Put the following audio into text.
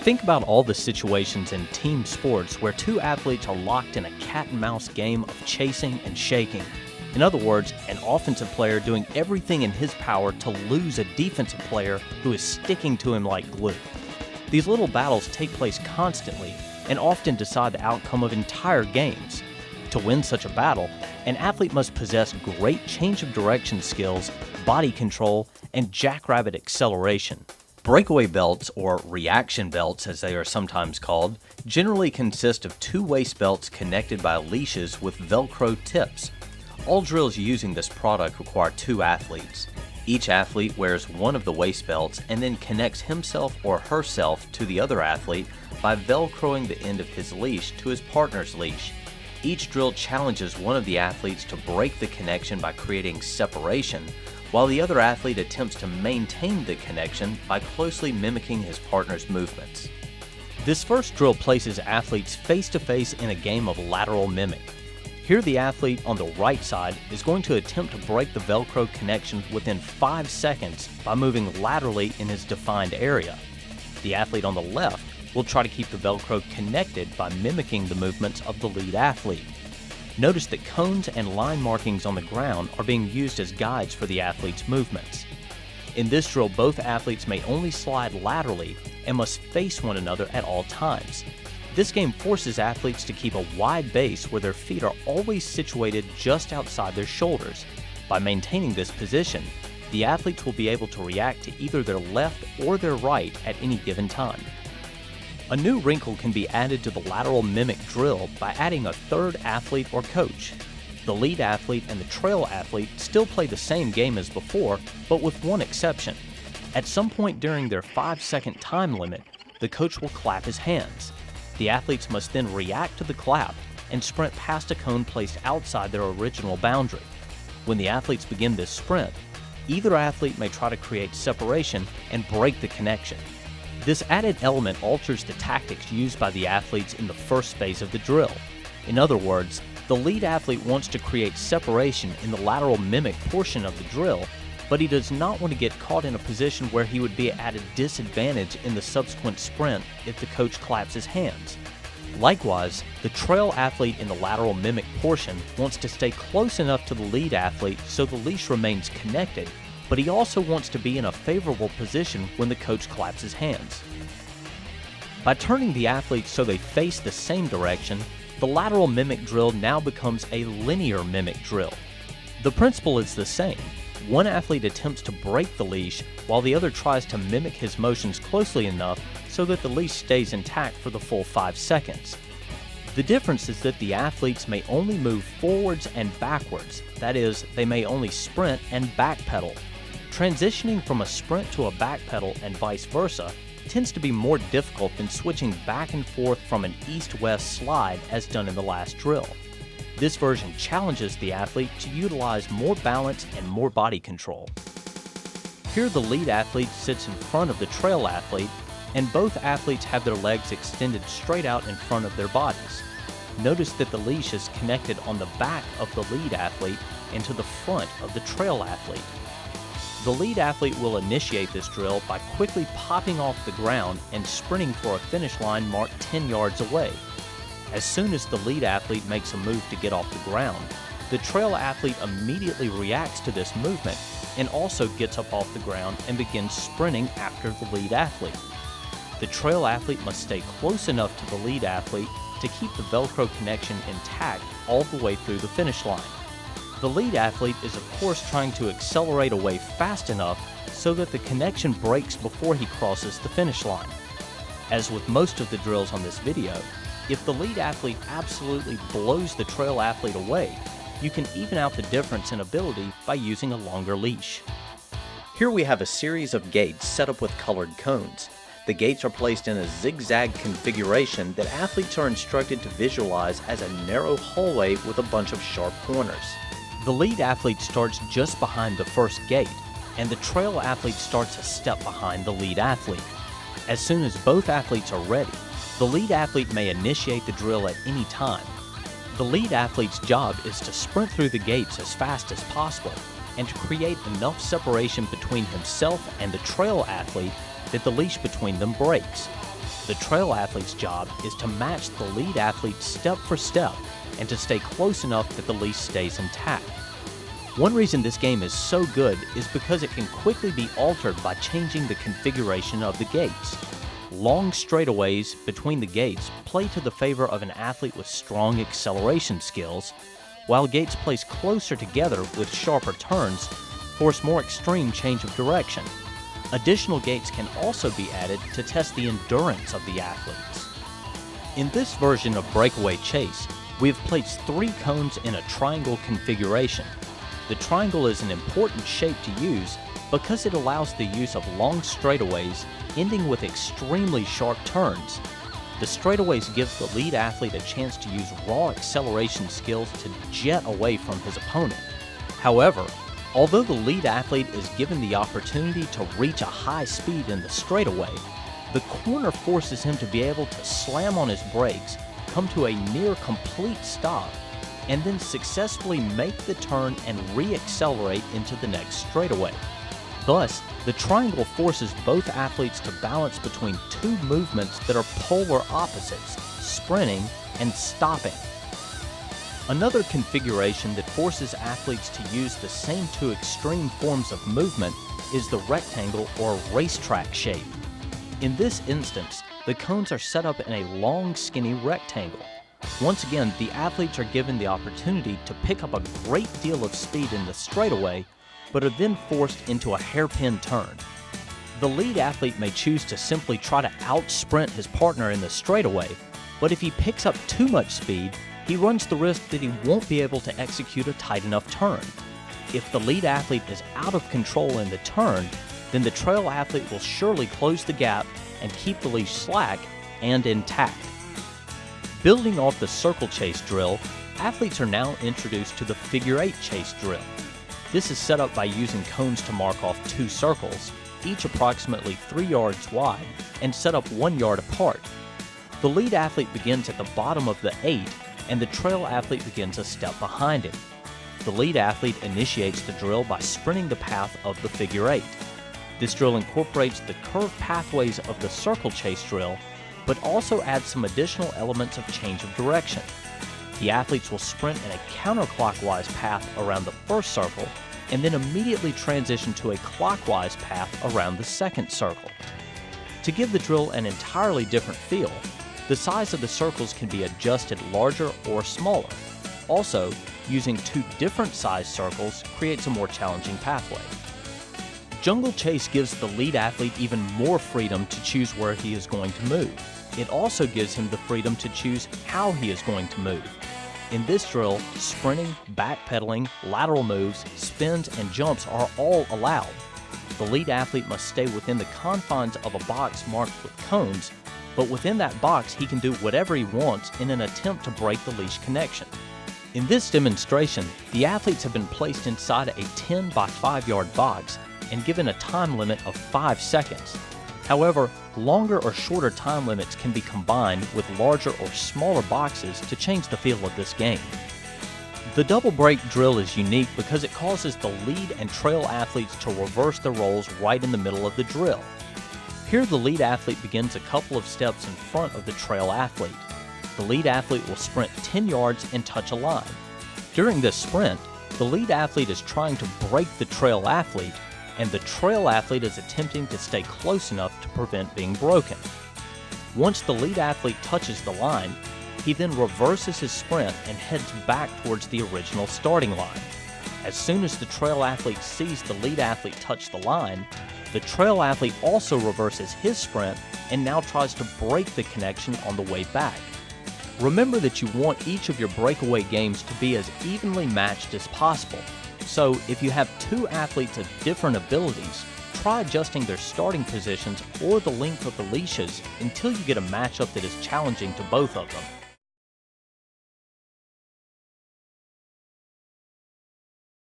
Think about all the situations in team sports where two athletes are locked in a cat and mouse game of chasing and shaking. In other words, an offensive player doing everything in his power to lose a defensive player who is sticking to him like glue. These little battles take place constantly and often decide the outcome of entire games. To win such a battle, an athlete must possess great change of direction skills, body control, and jackrabbit acceleration. Breakaway belts, or reaction belts as they are sometimes called, generally consist of two waist belts connected by leashes with Velcro tips. All drills using this product require two athletes. Each athlete wears one of the waist belts and then connects himself or herself to the other athlete by Velcroing the end of his leash to his partner's leash. Each drill challenges one of the athletes to break the connection by creating separation, while the other athlete attempts to maintain the connection by closely mimicking his partner's movements. This first drill places athletes face-to-face in a game of lateral mimic. Here the athlete on the right side is going to attempt to break the Velcro connection within 5 seconds by moving laterally in his defined area. The athlete on the left will try to keep the Velcro connected by mimicking the movements of the lead athlete. Notice that cones and line markings on the ground are being used as guides for the athlete's movements. In this drill, both athletes may only slide laterally and must face one another at all times. This game forces athletes to keep a wide base where their feet are always situated just outside their shoulders. By maintaining this position, the athletes will be able to react to either their left or their right at any given time. A new wrinkle can be added to the lateral mimic drill by adding a third athlete or coach. The lead athlete and the trail athlete still play the same game as before, but with one exception. At some point during their 5-second time limit, the coach will clap his hands. The athletes must then react to the clap and sprint past a cone placed outside their original boundary. When the athletes begin this sprint, either athlete may try to create separation and break the connection. This added element alters the tactics used by the athletes in the first phase of the drill. In other words, the lead athlete wants to create separation in the lateral mimic portion of the drill, but he does not want to get caught in a position where he would be at a disadvantage in the subsequent sprint if the coach claps his hands. Likewise, the trail athlete in the lateral mimic portion wants to stay close enough to the lead athlete so the leash remains connected, but he also wants to be in a favorable position when the coach claps his hands. By turning the athletes so they face the same direction, the lateral mimic drill now becomes a linear mimic drill. The principle is the same. One athlete attempts to break the leash while the other tries to mimic his motions closely enough so that the leash stays intact for the full 5 seconds. The difference is that the athletes may only move forwards and backwards, that is, they may only sprint and backpedal. Transitioning from a sprint to a backpedal and vice versa tends to be more difficult than switching back and forth from an east-west slide as done in the last drill. This version challenges the athlete to utilize more balance and more body control. Here the lead athlete sits in front of the trail athlete, and both athletes have their legs extended straight out in front of their bodies. Notice that the leash is connected on the back of the lead athlete and to the front of the trail athlete. The lead athlete will initiate this drill by quickly popping off the ground and sprinting for a finish line marked 10 yards away. As soon as the lead athlete makes a move to get off the ground, the trail athlete immediately reacts to this movement and also gets up off the ground and begins sprinting after the lead athlete. The trail athlete must stay close enough to the lead athlete to keep the Velcro connection intact all the way through the finish line. The lead athlete is of course trying to accelerate away fast enough so that the connection breaks before he crosses the finish line. As with most of the drills on this video, if the lead athlete absolutely blows the trail athlete away, you can even out the difference in ability by using a longer leash. Here we have a series of gates set up with colored cones. The gates are placed in a zigzag configuration that athletes are instructed to visualize as a narrow hallway with a bunch of sharp corners. The lead athlete starts just behind the first gate, and the trail athlete starts a step behind the lead athlete. As soon as both athletes are ready, the lead athlete may initiate the drill at any time. The lead athlete's job is to sprint through the gates as fast as possible and to create enough separation between himself and the trail athlete that the leash between them breaks. The trail athlete's job is to match the lead athlete step for step and to stay close enough that the leash stays intact. One reason this game is so good is because it can quickly be altered by changing the configuration of the gates. Long straightaways between the gates play to the favor of an athlete with strong acceleration skills, while gates placed closer together with sharper turns force more extreme change of direction. Additional gates can also be added to test the endurance of the athletes. In this version of Breakaway Chase, we have placed 3 cones in a triangle configuration. The triangle is an important shape to use because it allows the use of long straightaways ending with extremely sharp turns. The straightaways give the lead athlete a chance to use raw acceleration skills to jet away from his opponent. However, although the lead athlete is given the opportunity to reach a high speed in the straightaway, the corner forces him to be able to slam on his brakes, come to a near complete stop, and then successfully make the turn and re-accelerate into the next straightaway. Thus, the triangle forces both athletes to balance between 2 movements that are polar opposites, sprinting and stopping. Another configuration that forces athletes to use the same 2 extreme forms of movement is the rectangle or racetrack shape. In this instance, the cones are set up in a long, skinny rectangle. Once again, the athletes are given the opportunity to pick up a great deal of speed in the straightaway, but are then forced into a hairpin turn. The lead athlete may choose to simply try to out-sprint his partner in the straightaway, but if he picks up too much speed, he runs the risk that he won't be able to execute a tight enough turn. If the lead athlete is out of control in the turn, then the trail athlete will surely close the gap and keep the leash slack and intact. Building off the circle chase drill, athletes are now introduced to the figure 8 chase drill. This is set up by using cones to mark off 2 circles, each approximately 3 yards wide, and set up 1 yard apart. The lead athlete begins at the bottom of the 8, and the trail athlete begins a step behind him. The lead athlete initiates the drill by sprinting the path of the figure 8. This drill incorporates the curved pathways of the circle chase drill, but also adds some additional elements of change of direction. The athletes will sprint in a counterclockwise path around the first circle, and then immediately transition to a clockwise path around the second circle. To give the drill an entirely different feel, the size of the circles can be adjusted larger or smaller. Also, using 2 different size circles creates a more challenging pathway. Jungle Chase gives the lead athlete even more freedom to choose where he is going to move. It also gives him the freedom to choose how he is going to move. In this drill, sprinting, backpedaling, lateral moves, spins, and jumps are all allowed. The lead athlete must stay within the confines of a box marked with cones, but within that box he can do whatever he wants in an attempt to break the leash connection. In this demonstration, the athletes have been placed inside a 10 by 5 yard box and given a time limit of 5 seconds. However, longer or shorter time limits can be combined with larger or smaller boxes to change the feel of this game. The double break drill is unique because it causes the lead and trail athletes to reverse their roles right in the middle of the drill. Here the lead athlete begins a couple of steps in front of the trail athlete. The lead athlete will sprint 10 yards and touch a line. During this sprint, the lead athlete is trying to break the trail athlete, and the trail athlete is attempting to stay close enough to prevent being broken. Once the lead athlete touches the line, he then reverses his sprint and heads back towards the original starting line. As soon as the trail athlete sees the lead athlete touch the line, the trail athlete also reverses his sprint and now tries to break the connection on the way back. Remember that you want each of your breakaway games to be as evenly matched as possible. So if you have 2 athletes of different abilities, try adjusting their starting positions or the length of the leashes until you get a matchup that is challenging to both of them.